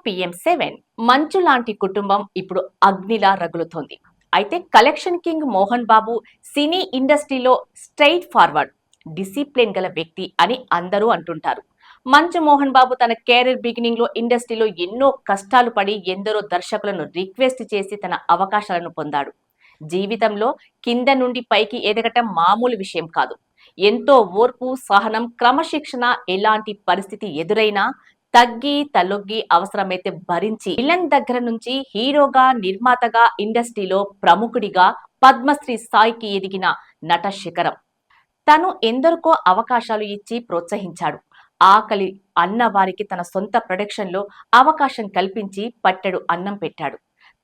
PM7 మంచు లాంటి కుటుంబం ఇప్పుడు అగ్నిలా రగులుతోంది. అయితే కలెక్షన్ కింగ్ మోహన్ బాబు సినీ ఇండస్ట్రీలో స్ట్రైట్ ఫార్వర్డ్, డిసిప్లిన్ గల వ్యక్తి అని అందరూ అంటుంటారు. మంచు మోహన్ బాబు తన కెరీర్ బిగినింగ్ లో ఇండస్ట్రీలో ఎన్నో కష్టాలు పడి ఎందరో దర్శకులను రిక్వెస్ట్ చేసి తన అవకాశాలను పొందాడు. జీవితంలో కింద నుండి పైకి ఎదగటం మామూలు విషయం కాదు. ఎంతో ఓర్పు, సహనం, క్రమశిక్షణ ఎలాంటి పరిస్థితి ఎదురైనా తగ్గి తలొగ్గి అవసరమైతే భరించి విలన్ దగ్గర నుంచి హీరోగా, నిర్మాతగా, ఇండస్ట్రీలో ప్రముఖుడిగా పద్మశ్రీ స్థాయికి ఎదిగిన నట శిఖరం. తను ఎందరికో అవకాశాలు ఇచ్చి ప్రోత్సహించాడు. ఆకలి అన్న వారికి తన సొంత ప్రొడక్షన్ లో అవకాశం కల్పించి పట్టెడు అన్నం పెట్టాడు.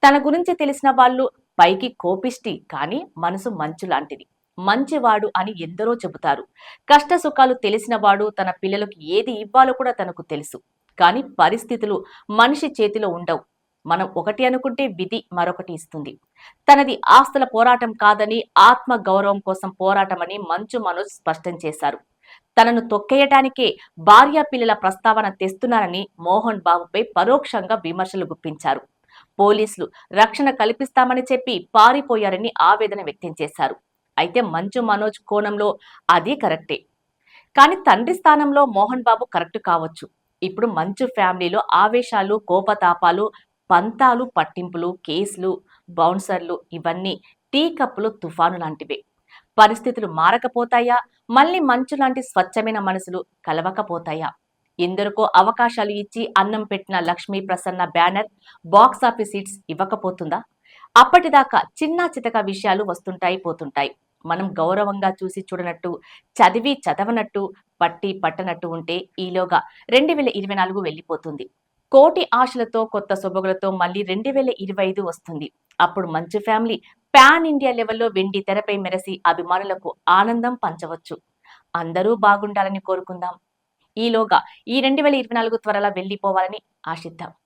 తన గురించి తెలిసిన వాళ్ళు పైకి కోపిష్టి కానీ మనసు మంచు లాంటిది, మంచివాడు అని ఎందరో చెబుతారు. కష్ట సుఖాలు తెలిసినవాడు, తన పిల్లలకు ఏది ఇవ్వాలో కూడా తనకు తెలుసు. కానీ పరిస్థితులు మనిషి చేతిలో ఉండవు. మనం ఒకటి అనుకుంటే విధి మరొకటి ఇస్తుంది. తనది ఆస్తుల పోరాటం కాదని, ఆత్మ గౌరవం కోసం పోరాటమని మంచు మనోజ్ స్పష్టం చేశారు. తనను తొక్కేయటానికే భార్య పిల్లల ప్రస్తావన తెస్తున్నారని మోహన్ బాబుపై పరోక్షంగా విమర్శలు గుప్పించారు. పోలీసులు రక్షణ కల్పిస్తామని చెప్పి పారిపోయారని ఆవేదన వ్యక్తం చేశారు. అయితే మంచు మనోజ్ కోణంలో అది కరెక్టే. కానీ తండ్రి స్థానంలో మోహన్ బాబు కరెక్ట్ కావచ్చు. ఇప్పుడు మంచు ఫ్యామిలీలో ఆవేశాలు, కోపతాపాలు, పంతాలు, పట్టింపులు, కేసులు, బౌన్సర్లు ఇవన్నీ టీ కప్పులో తుఫాను లాంటివే. పరిస్థితులు మారకపోతాయా? మళ్ళీ మంచు లాంటి స్వచ్ఛమైన మనసులు కలవకపోతాయా? ఎందరికో అవకాశాలు ఇచ్చి అన్నం పెట్టిన Lakshmi Prasanna banner box office hits ఇవ్వకపోతుందా? అప్పటిదాకా చిన్నా చితక విషయాలు వస్తుంటాయి, పోతుంటాయి. మనం గౌరవంగా చూసి చూడనట్టు, చదివి చదవనట్టు, పట్టి పట్టనట్టు ఉంటే ఈలోగా 2024 వెళ్ళిపోతుంది. కోటి ఆశలతో, కొత్త సొబగులతో మళ్ళీ 2025 వస్తుంది. అప్పుడు మంచు ఫ్యామిలీ పాన్ ఇండియా లెవెల్లో వెండి తెరపై మెరసి అభిమానులకు ఆనందం పంచవచ్చు. అందరూ బాగుండాలని కోరుకుందాం. ఈలోగా ఈ 2024 త్వరలా వెళ్ళిపోవాలని ఆశిద్దాం.